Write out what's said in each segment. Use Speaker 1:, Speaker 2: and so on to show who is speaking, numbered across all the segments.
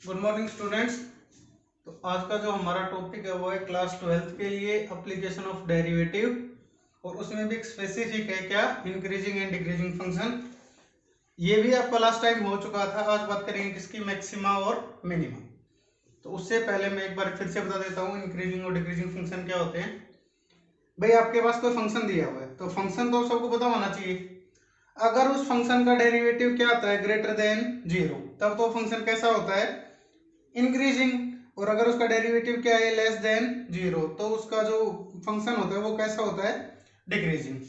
Speaker 1: Good morning students. तो आज का जो हमारा टॉपिक है वो है क्लास 12th के लिए एप्लीकेशन ऑफ डेरिवेटिव, और उसमें भी एक स्पेसिफिक है क्या, इंक्रीजिंग एंड डिक्रीजिंग फंक्शन। ये भी आपका लास्ट टाइम हो चुका था। आज बात करेंगे किसकी, मैक्सिमा और मिनिमा। तो उससे पहले मैं एक बार फिर से बता देता हूँ इंक्रीजिंग और डिक्रीजिंग फंक्शन क्या होते हैं। भाई आपके पास कोई फंक्शन दिया हुआ है तो फंक्शन तो सबको पता होना चाहिए। अगर उस फंक्शन का डेरिवेटिव क्या आता है, ग्रेटर देन जीरो, तब तो फंक्शन कैसा होता है, इंक्रीजिंग। और अगर उसका डेरिवेटिव क्या है, लेस देन जीरो, तो उसका जो फंक्शन होता है वो कैसा होता है, डिक्रीजिंग।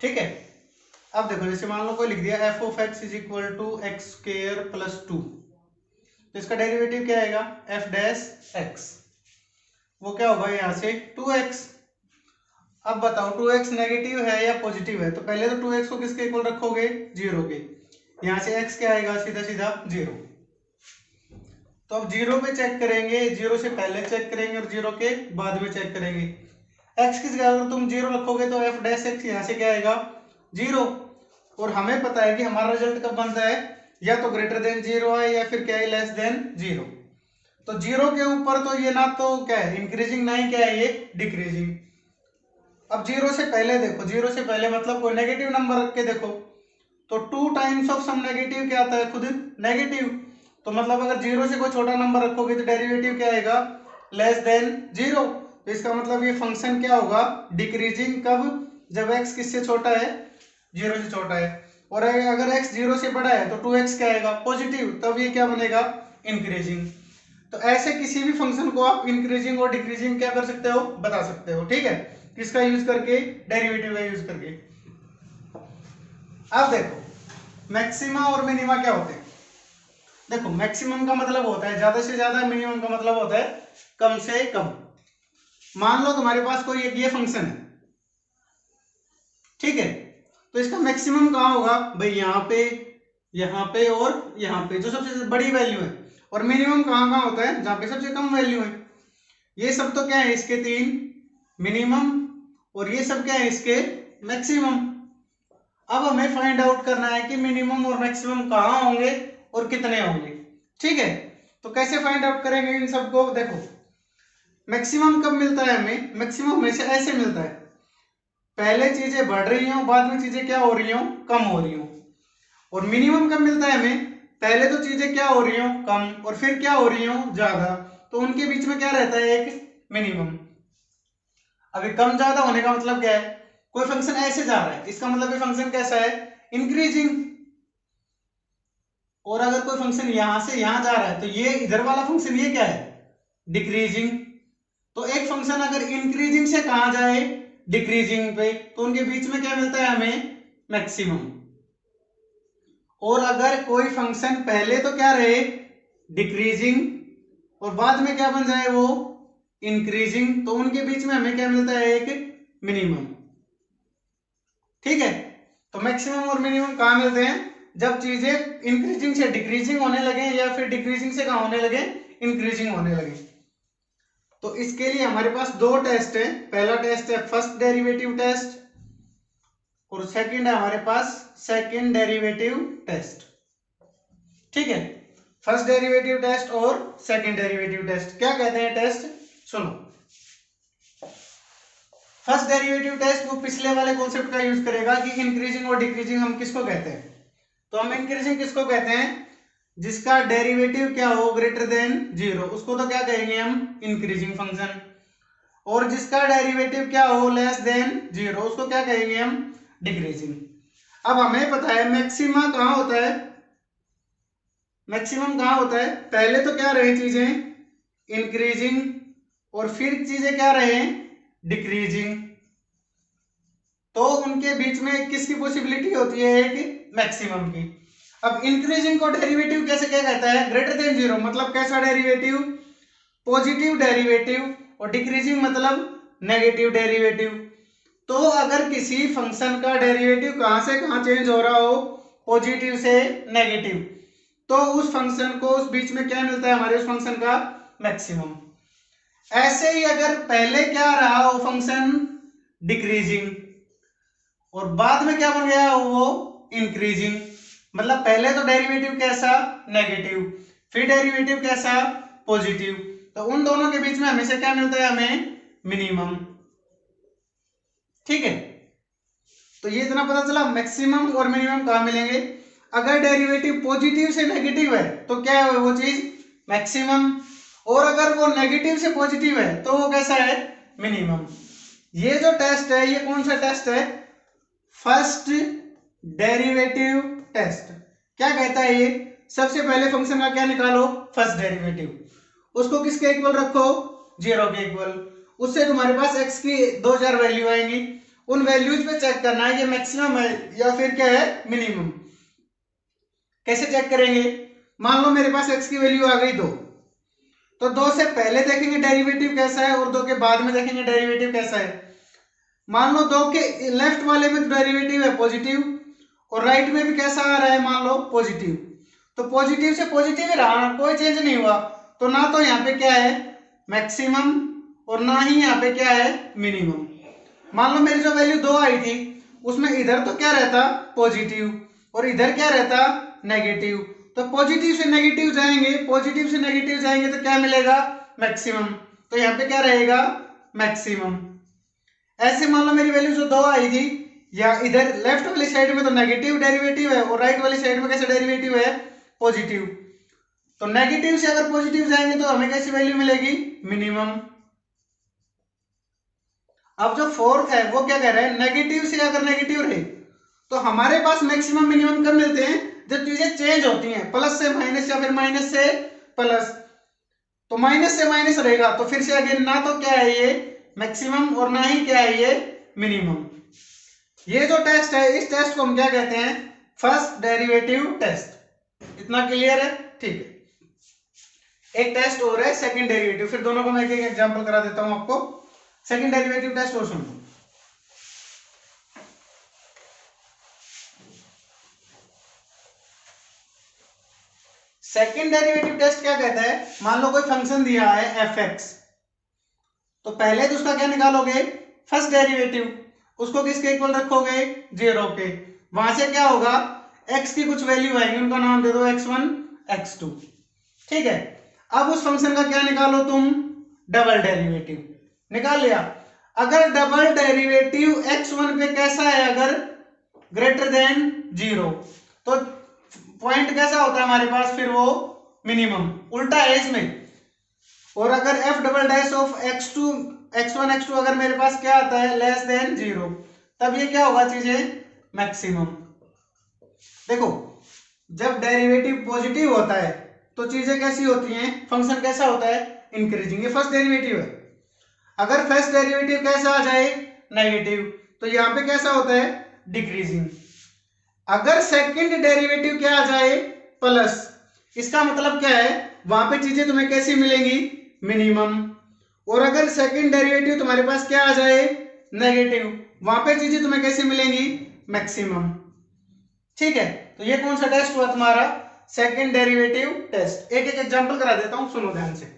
Speaker 1: ठीक है। अब देखो, जैसे मान लो कोई लिख दिया f of x is equal to x square plus 2, तो इसका डेरिवेटिव क्या आएगा, एफ डैश एक्स। वो क्या होगा यहां से 2x। अब बताओ 2x नेगेटिव है या पॉजिटिव है, तो पहले तो 2x को किसके इक्वल रखोगे, जीरो के। यहां से x क्या आएगा, सीधा सीधा जीरो। तो अब जीरो पे चेक करेंगे, जीरो से पहले चेक करेंगे और जीरो के बाद में चेक करेंगे। एक्स की जगह अगर तुम जीरो रखोगे तो एफ डैश एक्स यहां से क्या आएगा, जीरो। और हमें पता है कि हमारा रिजल्ट कब बनता है, या तो ग्रेटर देन जीरो है या फिर क्या है, लेस देन जीरो। तो जीरो के ऊपर तो ये ना तो क्या है इंक्रीजिंग, ना ही क्या है ये डिक्रीजिंग। अब जीरो से पहले देखो, जीरो से पहले मतलब कोई नेगेटिव नंबर रख के देखो, तो 2 टाइम्स ऑफ सम नेगेटिव क्या आता है, खुद नेगेटिव। तो मतलब अगर जीरो से कोई छोटा नंबर रखोगे तो डेरिवेटिव क्या आएगा, लेस देन जीरो। तो इसका मतलब ये फंक्शन क्या होगा, डिक्रीजिंग। कब, जब x किससे छोटा है, जीरो से छोटा है। और अगर x जीरो से बड़ा है तो 2x क्या आएगा, पॉजिटिव, तब ये क्या बनेगा, इंक्रीजिंग। तो ऐसे किसी भी फंक्शन को आप इंक्रीजिंग और डिक्रीजिंग क्या कर सकते हो, बता सकते हो। ठीक है, किसका यूज करके, डेरिवेटिव का यूज करके। अब देखो मैक्सिमा और मिनिमा क्या होते हैं। देखो मैक्सिमम का मतलब होता है ज्यादा से ज्यादा, मिनिमम का मतलब होता है कम से कम। मान लो तुम्हारे पास कोई एक ये फंक्शन है, ठीक है, तो इसका मैक्सिमम कहां होगा भाई, यहाँ पे और यहाँ पे, जो सबसे बड़ी वैल्यू है। और मिनिमम कहां कहां होता है, जहां पे सबसे कम वैल्यू है। ये सब तो क्या है, इसके तीन मिनिमम, और ये सब क्या है, इसके मैक्सिमम। अब हमें फाइंड आउट करना है कि मिनिमम और मैक्सिमम कहां होंगे और कितने होंगे। ठीक है, तो कैसे फाइंड आउट करेंगे इन सबको। देखो मैक्सिमम कब मिलता है हमें, मैक्सिमम हमेशा ऐसे मिलता है, पहले चीजें बढ़ रही हो, बाद में चीजें क्या हो रही हो, कम हो रही हो। और मिनिमम कब मिलता है हमें, पहले तो चीजें क्या हो रही हो, कम, और फिर क्या हो रही हो, ज्यादा। तो उनके बीच में क्या रहता है, एक मिनिमम। अभी कम ज्यादा होने का मतलब क्या है, कोई फंक्शन ऐसे जा रहा है, इसका मतलब ये फंक्शन कैसा है, इंक्रीजिंग। और अगर कोई फंक्शन यहां से यहां जा रहा है तो ये इधर वाला फंक्शन ये क्या है, डिक्रीजिंग। तो एक फंक्शन अगर इंक्रीजिंग से कहां जाए, डिक्रीजिंग पे, तो उनके बीच में क्या मिलता है हमें, मैक्सिमम। और अगर कोई फंक्शन पहले तो क्या रहे, डिक्रीजिंग, और बाद में क्या बन जाए वो, इंक्रीजिंग, तो उनके बीच में हमें क्या मिलता है, एक मिनिमम। ठीक है, तो मैक्सिमम और मिनिमम कहां मिलते हैं, जब चीजें इंक्रीजिंग से डिक्रीजिंग होने लगे, या फिर डिक्रीजिंग से कहां होने लगे, इंक्रीजिंग होने लगे। तो इसके लिए हमारे पास दो टेस्ट है, पहला टेस्ट है फर्स्ट डेरिवेटिव टेस्ट, और सेकंड है हमारे पास सेकंड डेरिवेटिव टेस्ट। ठीक है, फर्स्ट डेरिवेटिव टेस्ट और सेकंड डेरिवेटिव टेस्ट क्या कहते हैं टेस्ट, सुनो। फर्स्ट डेरिवेटिव टेस्ट वो पिछले वाले कॉन्सेप्ट का यूज करेगा कि इंक्रीजिंग और डिक्रीजिंग हम किसको कहते हैं। तो हम इंक्रीजिंग किसको कहते हैं, जिसका डेरिवेटिव क्या हो, ग्रेटर देन जीरो, उसको तो क्या कहेंगे हम, इंक्रीजिंग फंक्शन। और जिसका डेरिवेटिव क्या हो, लेस देन जीरो, उसको क्या कहेंगे हम, डिक्रीजिंग। अब हमें पता है मैक्सिमा कहां होता है, मैक्सिमम कहां होता है, पहले तो क्या रहे चीजें, इंक्रीजिंग, और फिर चीजें क्या रहे, डिक्रीजिंग। तो उनके बीच में किसकी पॉसिबिलिटी होती है, एक मैक्सिमम की। अब इंक्रीजिंग को डेरिवेटिव कैसे क्या कहता है, ग्रेटर देन जीरो, मतलब कैसा डेरिवेटिव, पॉजिटिव डेरिवेटिव। और डिक्रीजिंग मतलब नेगेटिव डेरिवेटिव। तो अगर किसी फंक्शन का डेरिवेटिव कहां से कहां चेंज हो रहा हो, पॉजिटिव से नेगेटिव, तो उस फंक्शन को उस बीच में क्या मिलता है हमारे, उस फंक्शन का मैक्सिमम। ऐसे ही अगर पहले क्या रहा वो फंक्शन, डिक्रीजिंग, और बाद में क्या बन गया वो, इंक्रीजिंग, मतलब पहले तो डेरिवेटिव कैसा, नेगेटिव, फिर डेरिवेटिव कैसा, पॉजिटिव, तो उन दोनों के बीच में हमेशा क्या मिलता है, हमें मिनिमम। ठीक है, तो ये इतना पता चला मैक्सिमम और मिनिमम कहां मिलेंगे। अगर डेरिवेटिव पॉजिटिव से नेगेटिव है तो क्या है वो चीज, मैक्सिमम, और अगर वो नेगेटिव से पॉजिटिव है तो वो कैसा है, मिनिमम। ये जो टेस्ट है ये कौन सा टेस्ट है, फर्स्ट डेरिवेटिव टेस्ट। क्या कहता है ये, सबसे पहले फंक्शन का क्या निकालो, फर्स्ट डेरिवेटिव, उसको किसके इक्वल रखो, 0 के इक्वल, उससे तुम्हारे पास x की 2-4 वैल्यू आएंगी, उन वैल्यूज पे चेक करना है ये मैक्सिमम है या फिर क्या है, मिनिमम। कैसे चेक करेंगे, मान लो मेरे पास x की वैल्यू आ गई 2, तो 2 से पहले देखेंगे डेरिवेटिव कैसा है और 2 के बाद में देखेंगे डेरिवेटिव कैसा है। मान लो 2 के लेफ्ट वाले में डेरिवेटिव है पॉजिटिव और राइट में भी कैसा आ रहा है, मान लो पॉजिटिव, तो पॉजिटिव से पॉजिटिव ही रहा, कोई चेंज नहीं हुआ, तो ना तो यहाँ पे क्या है मैक्सिमम और ना ही यहाँ पे क्या है मिनिमम। मान लो मेरी जो वैल्यू 2 आई थी उसमें इधर तो क्या रहता, पॉजिटिव, और इधर क्या रहता, नेगेटिव, तो पॉजिटिव से नेगेटिव जाएंगे, पॉजिटिव से नेगेटिव जाएंगे तो क्या मिलेगा, मैक्सिमम, तो यहाँ पे क्या रहेगा, मैक्सिमम। ऐसे मान लो मेरी वैल्यू जो 2 आई थी, या इधर लेफ्ट वाली साइड में तो नेगेटिव डेरिवेटिव है और राइट वाली साइड में कैसा डेरिवेटिव है, पॉजिटिव, तो नेगेटिव से अगर पॉजिटिव जाएंगे तो हमें कैसी वैल्यू मिलेगी, मिनिमम। अब जो फोर्थ है वो क्या कह रहा है, नेगेटिव से अगर नेगेटिव रहे तो हमारे पास मैक्सिमम मिनिमम कब मिलते हैं, जब चीजें चेंज होती हैं, प्लस से माइनस या फिर माइनस से प्लस, तो माइनस से माइनस रहेगा तो फिर से अगेन ना तो क्या है ये मैक्सिमम और ना ही क्या है ये मिनिमम। ये जो टेस्ट है इस टेस्ट को हम क्या कहते हैं, फर्स्ट डेरिवेटिव टेस्ट। इतना क्लियर है, ठीक है। एक टेस्ट और है सेकंड डेरिवेटिव, फिर दोनों को मैं एक एग्जांपल करा देता हूं आपको। सेकंड डेरिवेटिव टेस्ट और सुनो, सेकंड डेरिवेटिव टेस्ट क्या कहता है, मान लो कोई फंक्शन दिया है f(x), तो पहले तो उसका क्या निकालोगे, फर्स्ट डेरिवेटिव, उसको किसके इक्वल रखोगे, 0 के, वहां से क्या होगा, x की कुछ वैल्यू आएगी, उनका नाम दे दो x1 x2, ठीक है। अब उस फंक्शन का क्या निकालो तुम, डबल डेरिवेटिव, निकाल लिया। अगर डबल डेरिवेटिव x1 पे कैसा है, अगर ग्रेटर देन 0, तो पॉइंट कैसा होता है हमारे पास, फिर वो मिनिमम, उल्टा है इसमें। और अगर f double dash of x1 x2 अगर मेरे पास क्या आता है, लेस देन 0, तब ये क्या होगा चीजें, मैक्सिमम। देखो जब डेरिवेटिव पॉजिटिव होता है तो चीजें कैसी होती हैं, फंक्शन कैसा होता है, इंक्रीजिंग, ये फर्स्ट डेरिवेटिव है। अगर फर्स्ट डेरिवेटिव कैसा आ जाए, नेगेटिव, तो यहाँ पे कैसा होता है, डिक्रीजिंग। अगर सेकंड डेरिवेटिव क्या आ जाए, प्लस, इसका मतलब क्या है, वहां पे चीजें तुम्हें कैसी मिलेंगी, मिनिमम। और अगर सेकंड डेरिवेटिव तुम्हारे पास क्या आ जाए, नेगेटिव, वहां पे चीजें तुम्हें कैसी मिलेंगी, मैक्सिमम। ठीक है, तो ये कौन सा टेस्ट हुआ तुम्हारा, सेकंड डेरिवेटिव टेस्ट। एक एक एग्जांपल करा देता हूं, सुनो ध्यान से।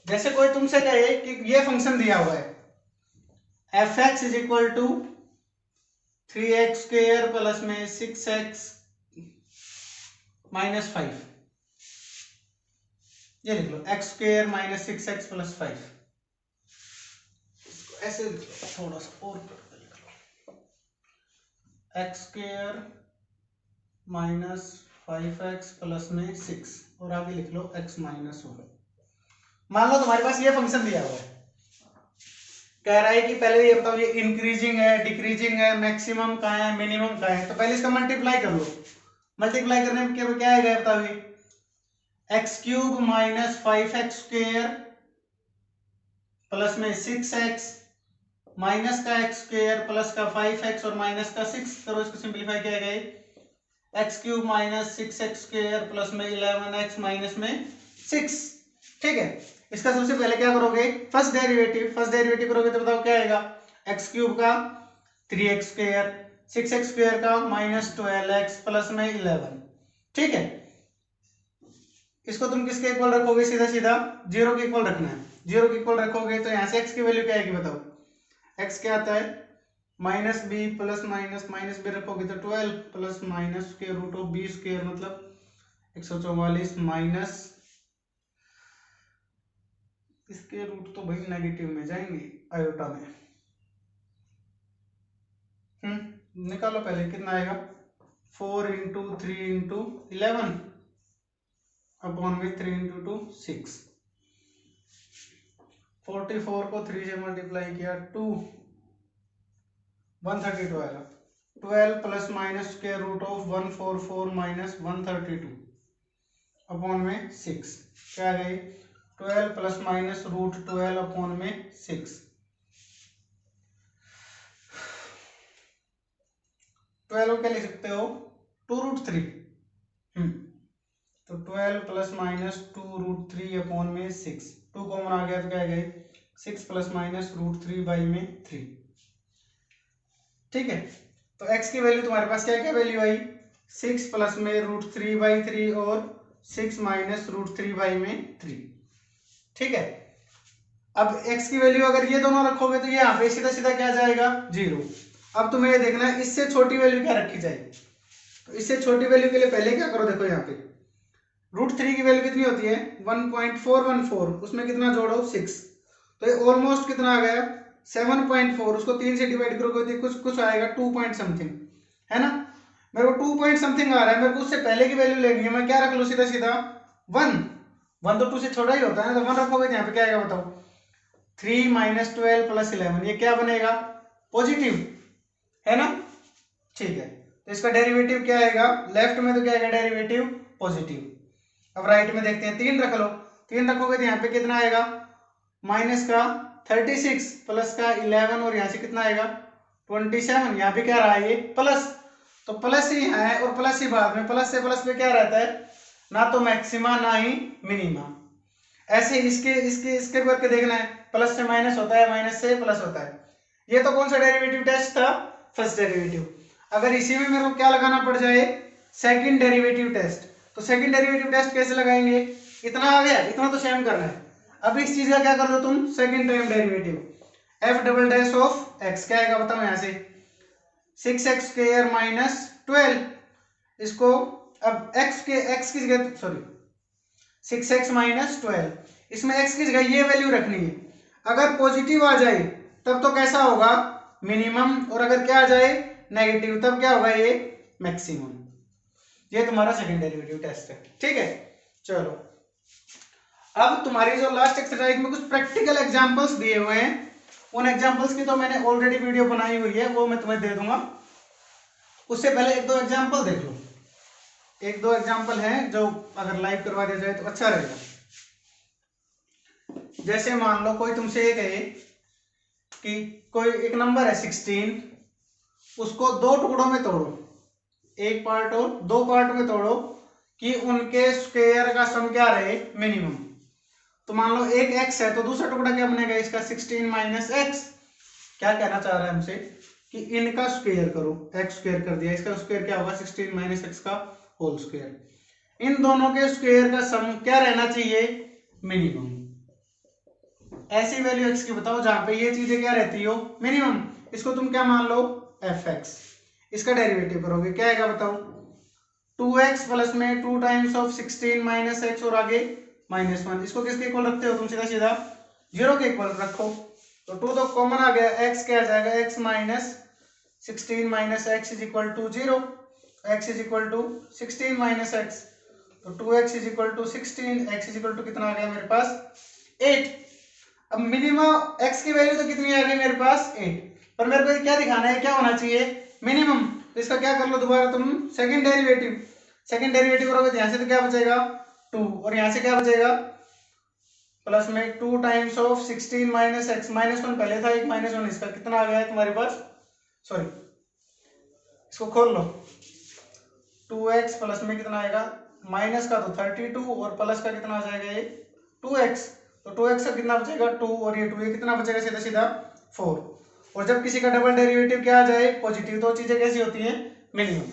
Speaker 1: जैसे कोई तुमसे कहे कि ये फंक्शन दिया हुआ है f(x) is equal to 3x square plus में 6x माइनस 5, ये लिख लो x square minus 6x plus 5, ऐसे थोड़ा सा और लिख लो, x square minus 5x plus में 6, और आगे लिख लो x माइनस 1। मान लो तुम्हारे पास ये फंक्शन दिया हुआ है, कह रहा है कि पहले ये बताओ ये इंक्रीजिंग है, डिक्रीजिंग है, मैक्सिमम कहाँ है, मिनिमम कहाँ है, तो पहले इसका मल्टीप्लाई कर लो। मल्टीप्लाई करने में क्या आएगा बताओ, ये x cube minus 5x square plus में 6x माइनस का x स्क्वायर प्लस का 5x और माइनस का 6 करो, इसको सिंपलीफाई किया गया, x cube minus 6x square plus में 11x माइनस में 6। ठीक है, इसका सबसे पहले क्या करोगे, फर्स्ट डेरिवेटिव करोगे तो बताओ क्या आएगा, एक्स क्यूब का 3x स्क्वायर, 6x स्क्वायर का माइनस 12x प्लस में 11। ठीक है, इसको तुम किसके इक्वल रखोगे, सीधा सीधा 0 के इक्वल रखना है। 0 के इक्वल रखोगे तो यहाँ से x की वैल्यू क्या आएगी बताओ, x क्या आता है, minus b plus minus b रखोगे तो 12 plus minus square root of b square मतलब 144 माइनस इसके रूट तो भाई नेगेटिव में जाएंगे आयोटा में। निकालो पहले कितना आएगा 4 इंटू 3 इंटू 11 अपॉन में 3 इंटू 2 6। 44 को 3 से मल्टीप्लाई किया 2 132 आएगा। 12 plus minus square root of 144 minus 132 upon में 6 क्या आ गई 12 प्लस माइनस रूट 12 अपॉन में 6। 12 क्या लिख सकते हो 2 रूट 3 तो 12 प्लस माइनस 2 रूट 3 अपॉन में 6 2 कॉमन आ गया तो क्या गई 6 प्लस माइनस रूट 3 बाई में 3। ठीक है तो x की वैल्यू तुम्हारे पास क्या क्या वैल्यू आई 6 प्लस में रूट 3 बाई 3 और 6 माइनस रूट 3 बाई में 3। ठीक है अब x की वैल्यू अगर ये दोनों रखोगे तो यहाँ पे सीधा सीधा क्या जाएगा 0। अब तुम्हें ये देखना है इससे छोटी वैल्यू क्या रखी जाए तो इससे छोटी वैल्यू के लिए पहले क्या करो देखो यहाँ पे रूट 3 की वैल्यू कितनी होती है 1.414 उसमें कितना जोड़ो 6 तो ये ऑलमोस्ट कितना आ गया 7.4 उसको 3 से डिवाइड करोगे तो कुछ आएगा 2 पॉइंट समथिंग है ना। मेरे को 2 पॉइंट समथिंग आ रहा है मेरे को उससे पहले की वैल्यू लेनी है मैं क्या रख लूँ सीधा सीधा 1 तो 2 से छोटा ही होता है ना तो 1 रखोगे तो यहाँ पे क्या आएगा बताओ 3 माइनस 12 प्लस 11 ये क्या बनेगा पॉजिटिव है ना। ठीक है तो इसका डेरिवेटिव क्या आएगा लेफ्ट में तो क्या आएगा डेरिवेटिव पॉजिटिव। अब राइट में देखते हैं 3 रख लो 3 रखोगे तो यहाँ पे कितना आएगा माइनस का 36 प्लस का 11 और यहाँ से कितना आएगा 27 यहाँ पे क्या रहा है ये प्लस तो प्लस ही है और प्लस ही बाद में प्लस से प्लस पे क्या रहता है ना तो मैक्सिमा ना ही मिनिमा। ऐसे इसके इसके इसके करके देखना है प्लस से माइनस होता है माइनस से प्लस होता है। ये तो कौन सा डेरिवेटिव टेस्ट था फर्स्ट डेरिवेटिव। अगर इसी में मेरे को क्या लगाना पड़ जाए सेकंड डेरिवेटिव टेस्ट तो सेकंड डेरिवेटिव टेस्ट कैसे लगाएंगे इतना आ गया इतना तो सेम करना है। अब इस चीज का क्या कर दो तुम second time derivative F double dash of x क्या आएगा बताओ यहाँ से 6x स्क्वायर माइनस 12 इसको अब x की जगह सॉरी 6x माइनस 12 इसमें x की जगह ये वैल्यू रखनी है। अगर पॉजिटिव आ जाए तब तो कैसा होगा मिनिमम और अगर क्या आ जाए नेगेटिव तब क्या होगा ये मैक्सिमम। ये तुम्हारा सेकंड डेरिवेटिव टेस्ट है। ठीक है चलो अब तुम्हारी जो लास्ट एक्सरसाइज में कुछ प्रैक्टिकल एग्जांपल्स दिए हुए हैं उन एग्जांपल्स की तो मैंने ऑलरेडी वीडियो बनाई हुई है वो मैं तुम्हें दे दूंगा। उससे पहले एक दो एग्जांपल देख लो एक दो एग्जांपल हैं जो अगर लाइव करवा दिया जाए तो अच्छा रहेगा। जैसे मान लो कोई तुमसे ये कहे कि कोई एक नंबर है 16 उसको दो टुकड़ों में तोड़ो एक पार्ट और दो पार्ट में तोड़ो कि उनके स्क्वायर का सम क्या रहे मिनिमम। तो मान लो एक x है तो दूसरा टुकड़ा क्या बनेगा इसका 16 माइनस एक्स। क्या कहना चाह रहा है हमसे कि इनका स्क्वायर करो x स्क्वायर कर दिया इसका स्क्वायर क्या होगा 16 माइनस एक्स का होल स्क्वायर। इन दोनों के स्क्वायर का सम क्या रहना चाहिए मिनिमम। ऐसी वैल्यू x की बताओ जहां पे ये चीजें क्या रहती हो मिनिमम। इसको तुम क्या मान लो fx इसका डेरिवेटिव करोगे क्या आएगा बताओ 2x प्लस में 2 टाइम्स ऑफ 16 माइनस एक्स और आगे -1 इसको किसके इक्वल रखते हो तुम सीधा सीधा 0 के इक्वल रखो तो 2 तो कॉमन आ गया x क्या आ जाएगा x minus 16 minus x is equal to 0 x is equal to 16 minus x तो 2x is equal to 16 x is equal to कितना आ गया मेरे पास 8। अब मिनिमम x की वैल्यू तो कितनी आ गई मेरे पास 8 पर मेरे को क्या दिखाना है क्या होना चाहिए मिनिमम। तो इसका क्या कर लो दोबारा तुम सेकंड डेरिवेटिव करोगे तो यहाँ से तो क्या बचेगा 2 और यहाँ से क्या बचेगा प्लस में 2 टाइम्स ऑफ 16 माइनस एक्स -1 पहले था एक -1 इसका कितना आ गया है तुम्हारे पास सॉरी इसको खोल लो 2x प्लस में कितना आएगा माइनस का तो 32 और प्लस का कितना आ जाएगा ये 2x तो 2x का कितना बचेगा 2 और ये 2 ये कितना बचेगा सीधा सीधा 4। और जब किसी का डबल डेरिवेटिव क्या आ जाए पॉजिटिव तो चीजें कैसी होती हैं मिनिमम।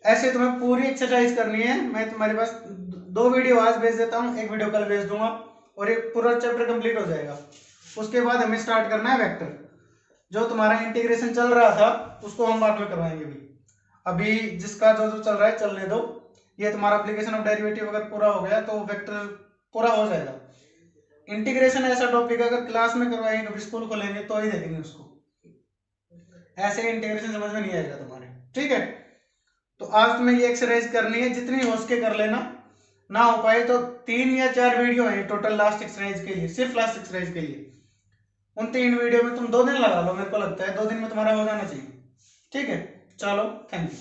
Speaker 1: ऐसे तुम्हें पूरी एक्सरसाइज करनी है। मैं तुम्हारे पास 2 वीडियो आज भेज देता हूँ एक वीडियो कल भेज दूंगा और ये पूरा चैप्टर कंप्लीट हो जाएगा। उसके बाद हमें स्टार्ट करना है वेक्टर। जो तुम्हारा इंटीग्रेशन चल रहा था उसको हम बाद में करवाएंगे भी, अभी जिसका जो जो चल रहा है चलने दो। ये तुम्हारा एप्लीकेशन ऑफ डेरिवेटिव अगर पूरा हो गया तो वेक्टर पूरा हो जाएगा। इंटीग्रेशन ऐसा टॉपिक अगर क्लास में करवाएंगे, कभी स्कूल खोलेंगे तो ही देखेंगे उसको, ऐसे इंटीग्रेशन समझ में नहीं आएगा तुम्हारे। ठीक है, तो आज तुम्हें ये एक्सरसाइज करनी है, जितनी हो सके कर लेना, ना हो पाए तो 3 या 4 वीडियो है टोटल लास्ट एक्सरसाइज के लिए, सिर्फ लास्ट एक्सरसाइज के लिए। उन 3 वीडियो में तुम 2 दिन लगा लो, मेरे को लगता है 2 दिन में तुम्हारा हो जाना चाहिए। ठीक है, चलो थैंक यू।